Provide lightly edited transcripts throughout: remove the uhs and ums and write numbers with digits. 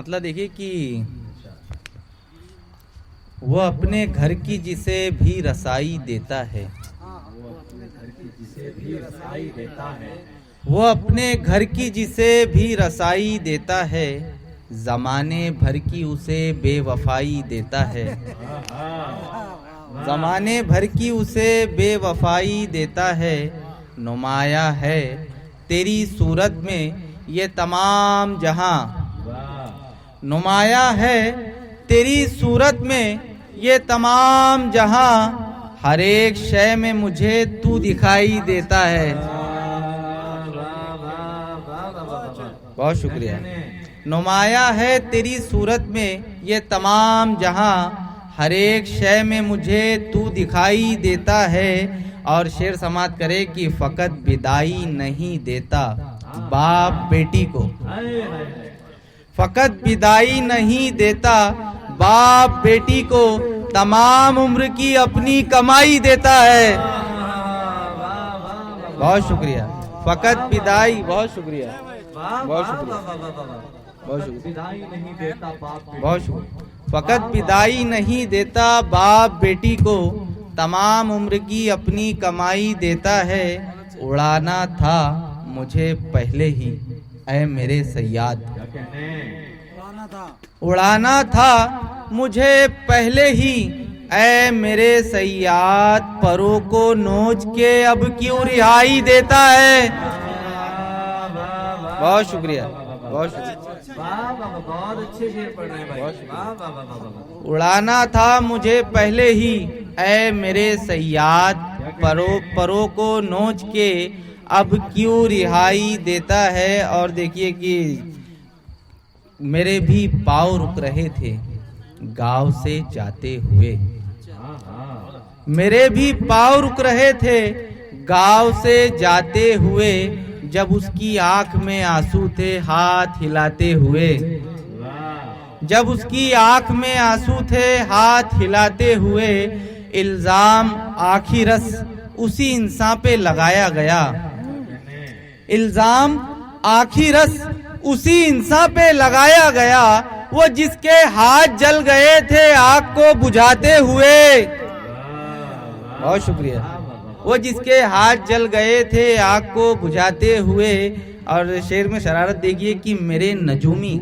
मतलब देखिए कि वो अपने घर की जिसे भी रसाई देता है, वो अपने घर की जिसे भी रसाई देता है, जमाने भर की उसे बेवफाई देता है, जमाने भर की उसे बेवफाई देता है। नुमाया है तेरी सूरत में ये तमाम जहां, नुमाया है तेरी सूरत में ये तमाम जहां, हर एक शय में मुझे तू दिखाई देता है। बहुत शुक्रिया। नुमाया है तेरी सूरत में ये तमाम जहां, हर एक शय में मुझे तू दिखाई देता है। और शेर समाप्त करे कि फकत विदाई नहीं देता बाप बेटी को, फकत विदाई नहीं देता बाप बेटी को, तमाम उम्र की अपनी कमाई देता है। बहुत शुक्रिया। फकत विदाई, बहुत शुक्रिया, बहुत शुक्रिया, बहुत शुक्रिया, बहुत शुक्रिया। फकत विदाई नहीं देता बाप बेटी को, तमाम उम्र की अपनी कमाई देता है। उड़ाना था मुझे पहले ही ऐ मेरे सयाद, उड़ाना था मुझे पहले ही ऐ मेरे सयाद, परों को नोच के अब क्यों रिहाई देता है। बहुत शुक्रिया, बहुत शुक्रिया, बहुत अच्छे शेर पढ़ रहे हैं भाई। उड़ाना था मुझे पहले ही ऐ मेरे सयाद, परों को नोच के अब क्यों रिहाई देता है। और देखिए कि मेरे भी पाँव रुक रहे थे गांव से जाते हुए, मेरे भी पाँव रुक रहे थे गांव से जाते हुए, जब उसकी आंख में आंसू थे हाथ हिलाते हुए, जब उसकी आंख में आंसू थे हाथ हिलाते हुए। इल्जाम आखिर रस उसी इंसान पे लगाया गया, इल्जाम आखिर रस उसी इंसान पे लगाया गया, वो जिसके हाथ जल गए थे आग को बुझाते हुए। बहुत शुक्रिया। वो जिसके हाथ जल गए थे आग को बुझाते हुए। और शेर में शरारत देखिए कि मेरे नजूमी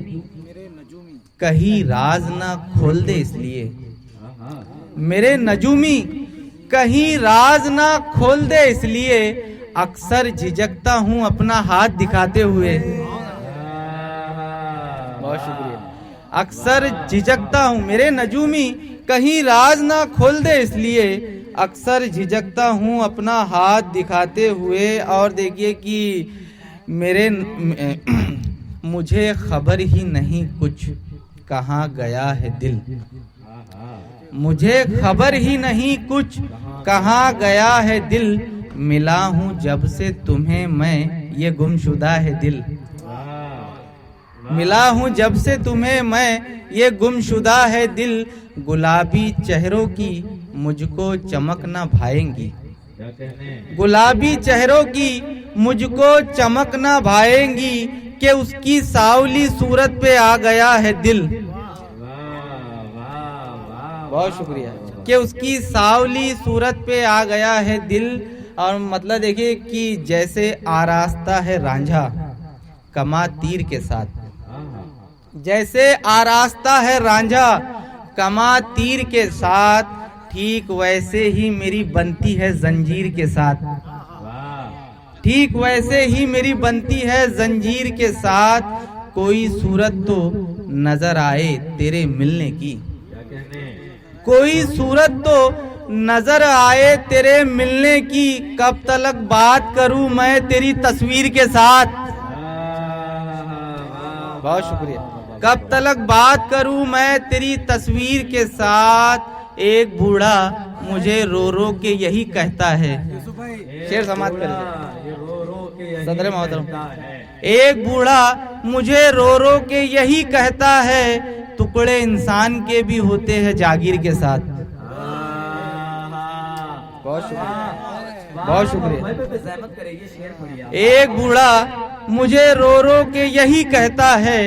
कहीं राज ना खोल दे इसलिए, मेरे नजूमी कहीं राज ना खोल दे इसलिए, अक्सर झिझकता हूँ अपना हाथ दिखाते हुए। बहुत शुक्रिया। अक्सर झिझकता हूँ, मेरे नजूमी कहीं राज ना खोल दे इसलिए, अक्सर झिझकता हूँ अपना हाथ दिखाते हुए। और देखिए कि मेरे मुझे खबर ही नहीं कुछ कहाँ गया है दिल, मुझे खबर ही नहीं कुछ कहाँ गया है दिल, मिला हूँ जब से तुम्हें मैं ये गुमशुदा है दिल, मिला हूँ जब से तुम्हें मैं ये गुमशुदा है दिल। गुलाबी चेहरों की मुझको चमक न भाएंगी, गुलाबी चेहरों की मुझको चमक न भाएंगी, कि उसकी सावली सूरत पे आ गया है दिल। बहुत शुक्रिया। कि उसकी सावली सूरत पे आ गया है दिल। और मतलब देखिए कि जैसे आरास्ता है रांझा कमा तीर के साथ, जैसे आरास्ता है रांझा कमा तीर के साथ, ठीक वैसे ही मेरी बनती है जंजीर के साथ, ठीक वैसे ही मेरी बनती है जंजीर के साथ। कोई सूरत तो नजर आए तेरे मिलने की, कोई सूरत तो नजर आए तेरे मिलने की, कब तलक बात करूं मैं तेरी तस्वीर के साथ। बहुत शुक्रिया। कब तलक बात करूं मैं तेरी तस्वीर के साथ। एक बूढ़ा मुझे रो रो के यही कहता है, शेर समाप्त कर सदर मोहतरम। एक बूढ़ा मुझे रो रो के यही कहता है, टुकड़े इंसान के भी होते हैं जागीर के साथ। बहुत शुक्रिया, बहुत शुक्रिया। एक बूढ़ा मुझे रो रो के यही कहता है,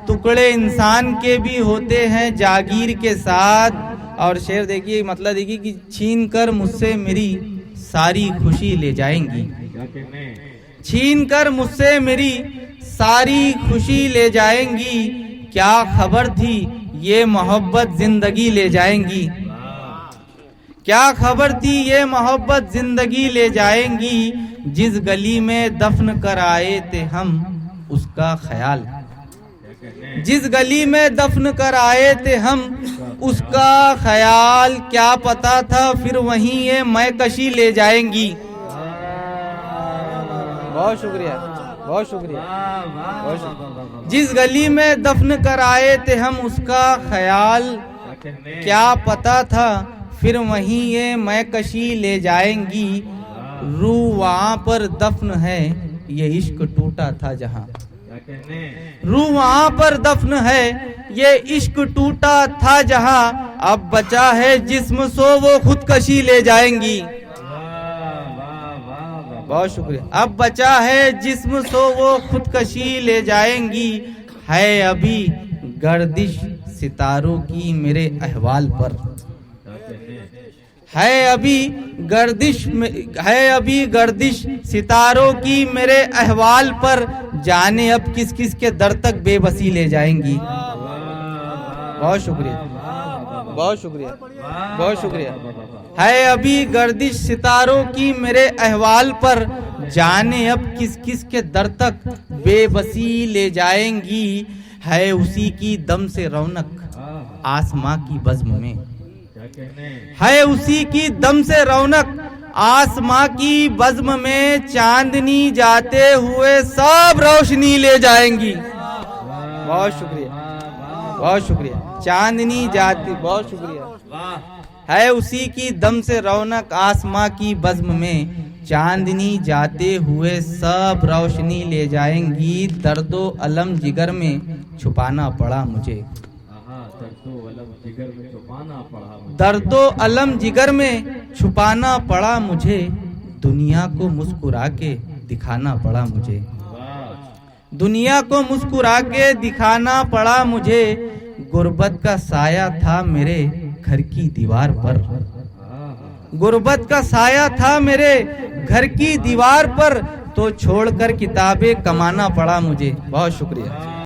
टुकड़े इंसान के भी होते हैं जागीर के साथ। और शेर देखिए, मतलब देखिए कि छीन कर मुझसे मेरी सारी खुशी ले जाएंगी, छीन कर मुझसे मेरी सारी खुशी ले जाएंगी। क्या खबर थी ये मोहब्बत जिंदगी ले जाएंगी, क्या खबर थी ये मोहब्बत जिंदगी ले जाएंगी। जिस गली में दफन कर आए थे हम उसका ख्याल, जिस गली में दफन कर आए थे हम उसका ख्याल। क्या पता था फिर वहीं ये मैं कशी ले जाएंगी। बहुत शुक्रिया, बहुत शुक्रिया, बहुत शुक्रिया। जिस गली में दफन कर आए थे हम उसका ख्याल, क्या पता था फिर वहीं ये मैं कशी ले जाएंगी। रूह वहां पर दफन है ये इश्क टूटा था जहां, रूह वहां पर दफन है ये इश्क टूटा था जहां। अब बचा है जिस्म सो वो खुदकशी ले जाएंगी। बहुत शुक्रिया। अब बचा है जिस्म सो वो खुदकशी ले जाएंगी। है अभी गर्दिश सितारों की मेरे अहवाल पर, है अभी गर्दिश में, है अभी गर्दिश सितारों की मेरे अहवाल पर। जाने अब किस किस के दर तक बेबसी ले जाएंगी। बहुत शुक्रिया, बहुत शुक्रिया, बहुत शुक्रिया। है अभी गर्दिश सितारों की मेरे अहवाल पर। जाने अब किस किस के दर तक बेबसी ले जाएंगी। है उसी की दम से रौनक आसमां की बज़्म में, है उसी की दम से रौनक आसमां की बज़्म में। चांदनी जाते हुए सब रोशनी ले जाएंगी। बहुत शुक्रिया, बहुत शुक्रिया। चांदनी जाती, बहुत शुक्रिया। है उसी की दम से रौनक आसमां की बज़्म में। चांदनी जाते हुए सब रोशनी ले जाएंगी। दर्दो अलम जिगर में छुपाना पड़ा मुझे, दर्दो अलम जिगर में छुपाना पड़ा मुझे। दुनिया को मुस्कुरा के दिखाना पड़ा मुझे, दुनिया को मुस्कुरा के दिखाना पड़ा मुझे। गुर्बत का साया था मेरे घर की दीवार पर, गुर्बत का साया था मेरे घर की दीवार पर। तो छोड़कर किताबें कमाना पड़ा मुझे। बहुत शुक्रिया।